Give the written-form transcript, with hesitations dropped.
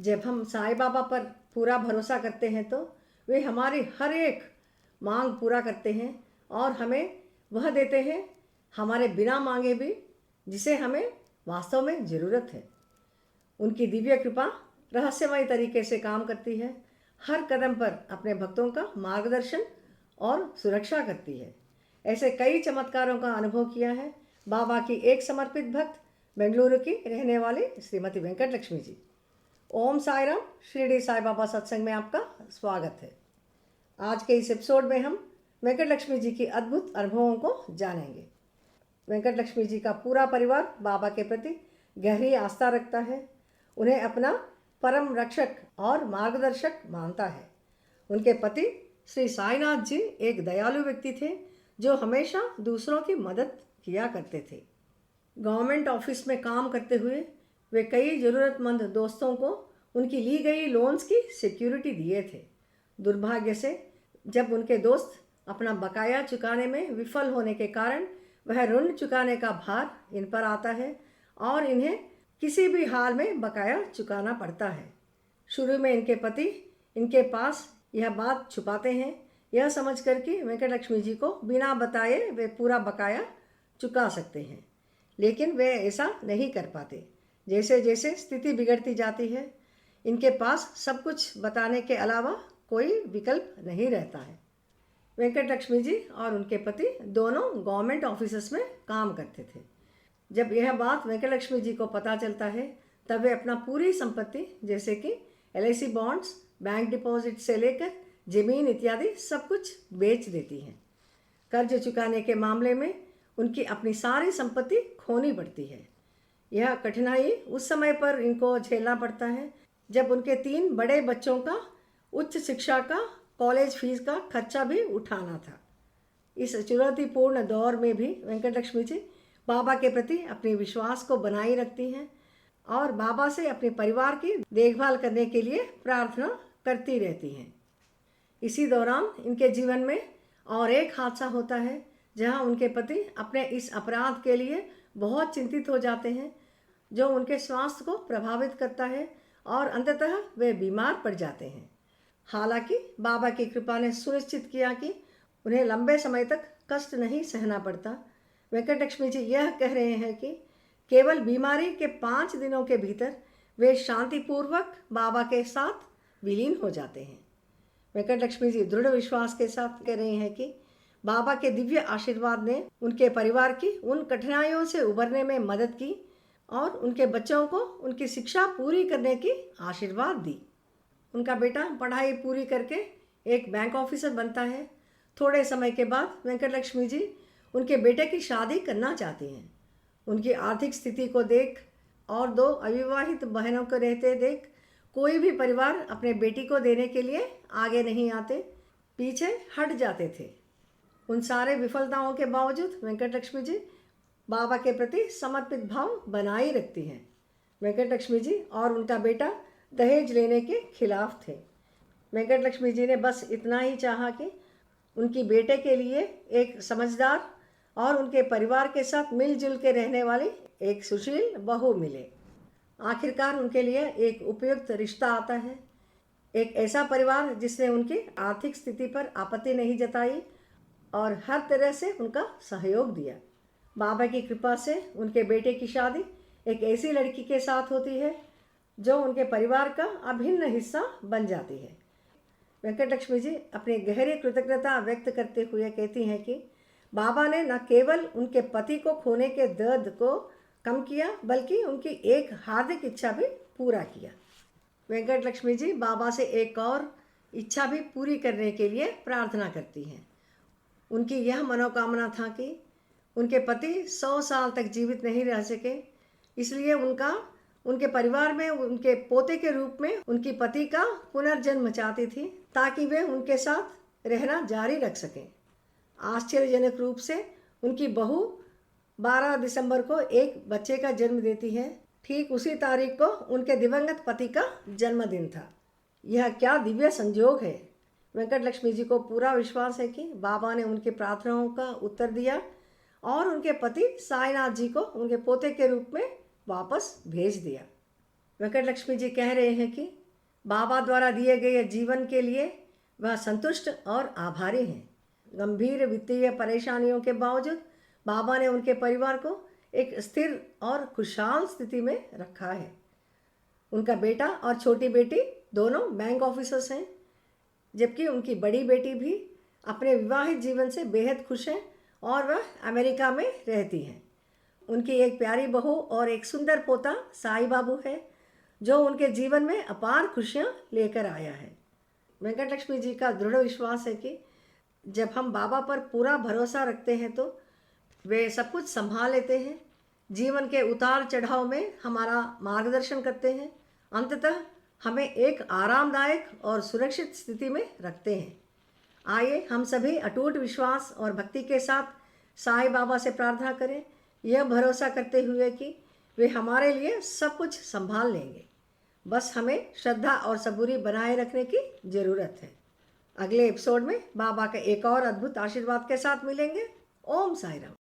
जब हम साईं बाबा पर पूरा भरोसा करते हैं तो वे हमारी हर एक मांग पूरा करते हैं और हमें वह देते हैं हमारे बिना मांगे भी, जिसे हमें वास्तव में ज़रूरत है। उनकी दिव्य कृपा रहस्यमय तरीके से काम करती है, हर कदम पर अपने भक्तों का मार्गदर्शन और सुरक्षा करती है। ऐसे कई चमत्कारों का अनुभव किया है बाबा की एक समर्पित भक्त, बेंगलुरु की रहने वाली श्रीमती वेंकट लक्ष्मी जी। ओम साई राम। शिरडी साई बाबा सत्संग में आपका स्वागत है। आज के इस एपिसोड में हम वेंकट लक्ष्मी जी की अद्भुत अनुभवों को जानेंगे। वेंकट लक्ष्मी जी का पूरा परिवार बाबा के प्रति गहरी आस्था रखता है, उन्हें अपना परम रक्षक और मार्गदर्शक मानता है। उनके पति श्री साईनाथ जी एक दयालु व्यक्ति थे जो हमेशा दूसरों की मदद किया करते थे। गवर्नमेंट ऑफिस में काम करते हुए वे कई ज़रूरतमंद दोस्तों को उनकी ली गई लोन्स की सिक्योरिटी दिए थे। दुर्भाग्य से जब उनके दोस्त अपना बकाया चुकाने में विफल होने के कारण वह ऋण चुकाने का भार इन पर आता है और इन्हें किसी भी हाल में बकाया चुकाना पड़ता है। शुरू में इनके पति इनके पास यह बात छुपाते हैं, यह समझ कर कि वेंकट लक्ष्मी जी को बिना बताए वे पूरा बकाया चुका सकते हैं, लेकिन वे ऐसा नहीं कर पाते। जैसे जैसे स्थिति बिगड़ती जाती है, इनके पास सब कुछ बताने के अलावा कोई विकल्प नहीं रहता है। वेंकट लक्ष्मी जी और उनके पति दोनों गवर्नमेंट ऑफिसेस में काम करते थे। जब यह बात वेंकट लक्ष्मी जी को पता चलता है तब वे अपना पूरी संपत्ति जैसे कि LIC बॉन्ड्स, बैंक डिपॉजिट से लेकर ज़मीन इत्यादि सब कुछ बेच देती हैं। कर्ज चुकाने के मामले में उनकी अपनी सारी संपत्ति खोनी पड़ती है। यह कठिनाई उस समय पर इनको झेलना पड़ता है जब उनके 3 बड़े बच्चों का उच्च शिक्षा का कॉलेज फीस का खर्चा भी उठाना था। इस चुनौतीपूर्ण दौर में भी वेंकट लक्ष्मी जी बाबा के प्रति अपने विश्वास को बनाए रखती हैं और बाबा से अपने परिवार की देखभाल करने के लिए प्रार्थना करती रहती हैं। इसी दौरान इनके जीवन में और एक हादसा होता है जहां उनके पति अपने इस अपराध के लिए बहुत चिंतित हो जाते हैं, जो उनके स्वास्थ्य को प्रभावित करता है और अंततः वे बीमार पड़ जाते हैं। हालांकि बाबा की कृपा ने सुनिश्चित किया कि उन्हें लंबे समय तक कष्ट नहीं सहना पड़ता। वेंकट लक्ष्मी जी यह कह रहे हैं कि केवल बीमारी के 5 दिनों के भीतर वे शांतिपूर्वक बाबा के साथ विलीन हो जाते हैं। वेंकट लक्ष्मी जी दृढ़ विश्वास के साथ कह रहे हैं कि बाबा के दिव्य आशीर्वाद ने उनके परिवार की उन कठिनाइयों से उबरने में मदद की और उनके बच्चों को उनकी शिक्षा पूरी करने की आशीर्वाद दी। उनका बेटा पढ़ाई पूरी करके एक बैंक ऑफिसर बनता है। थोड़े समय के बाद वेंकट लक्ष्मी जी उनके बेटे की शादी करना चाहती हैं। उनकी आर्थिक स्थिति को देख और 2 अविवाहित बहनों को रहते देख कोई भी परिवार अपने बेटी को देने के लिए आगे नहीं आते, पीछे हट जाते थे। उन सारे विफलताओं के बावजूद वेंकट लक्ष्मी जी बाबा के प्रति समर्पित भाव बनाए रखती हैं। वेंकट लक्ष्मी जी और उनका बेटा दहेज लेने के खिलाफ थे। वेंकट लक्ष्मी जी ने बस इतना ही चाहा कि उनकी बेटे के लिए एक समझदार और उनके परिवार के साथ मिलजुल के रहने वाली एक सुशील बहू मिले। आखिरकार उनके लिए एक उपयुक्त रिश्ता आता है, एक ऐसा परिवार जिसने उनकी आर्थिक स्थिति पर आपत्ति नहीं जताई और हर तरह से उनका सहयोग दिया। बाबा की कृपा से उनके बेटे की शादी एक ऐसी लड़की के साथ होती है जो उनके परिवार का अभिन्न हिस्सा बन जाती है। वेंकट लक्ष्मी जी अपनी गहरी कृतज्ञता व्यक्त करते हुए कहती हैं कि बाबा ने न केवल उनके पति को खोने के दर्द को कम किया बल्कि उनकी एक हार्दिक इच्छा भी पूरा किया। वेंकट लक्ष्मी जी बाबा से एक और इच्छा भी पूरी करने के लिए प्रार्थना करती हैं। उनकी यह मनोकामना था कि उनके पति 100 साल तक जीवित नहीं रह सके, इसलिए उनके परिवार में उनके पोते के रूप में उनकी पति का पुनर्जन्म चाहती थी ताकि वे उनके साथ रहना जारी रख सकें। आश्चर्यजनक रूप से उनकी बहू 12 दिसंबर को एक बच्चे का जन्म देती है। ठीक उसी तारीख को उनके दिवंगत पति का जन्मदिन था। यह क्या दिव्य संयोग है। वेंकट लक्ष्मी जी को पूरा विश्वास है कि बाबा ने उनकी प्रार्थनाओं का उत्तर दिया और उनके पति साईनाथ जी को उनके पोते के रूप में वापस भेज दिया। वेंकट लक्ष्मी जी कह रहे हैं कि बाबा द्वारा दिए गए जीवन के लिए वह संतुष्ट और आभारी हैं। गंभीर वित्तीय परेशानियों के बावजूद बाबा ने उनके परिवार को एक स्थिर और खुशहाल स्थिति में रखा है। उनका बेटा और छोटी बेटी दोनों बैंक ऑफिसर्स हैं, जबकि उनकी बड़ी बेटी भी अपने विवाहित जीवन से बेहद खुश हैं और वह अमेरिका में रहती हैं। उनकी एक प्यारी बहू और एक सुंदर पोता साई बाबू है, जो उनके जीवन में अपार खुशियाँ लेकर आया है। वेंकट लक्ष्मी जी का दृढ़ विश्वास है कि जब हम बाबा पर पूरा भरोसा रखते हैं तो वे सब कुछ संभाल लेते हैं, जीवन के उतार चढ़ाव में हमारा मार्गदर्शन करते हैं, अंततः हमें एक आरामदायक और सुरक्षित स्थिति में रखते हैं। आइए हम सभी अटूट विश्वास और भक्ति के साथ साईं बाबा से प्रार्थना करें, यह भरोसा करते हुए कि वे हमारे लिए सब कुछ संभाल लेंगे। बस हमें श्रद्धा और सबूरी बनाए रखने की ज़रूरत है। अगले एपिसोड में बाबा के एक और अद्भुत आशीर्वाद के साथ मिलेंगे। ओम साई राम।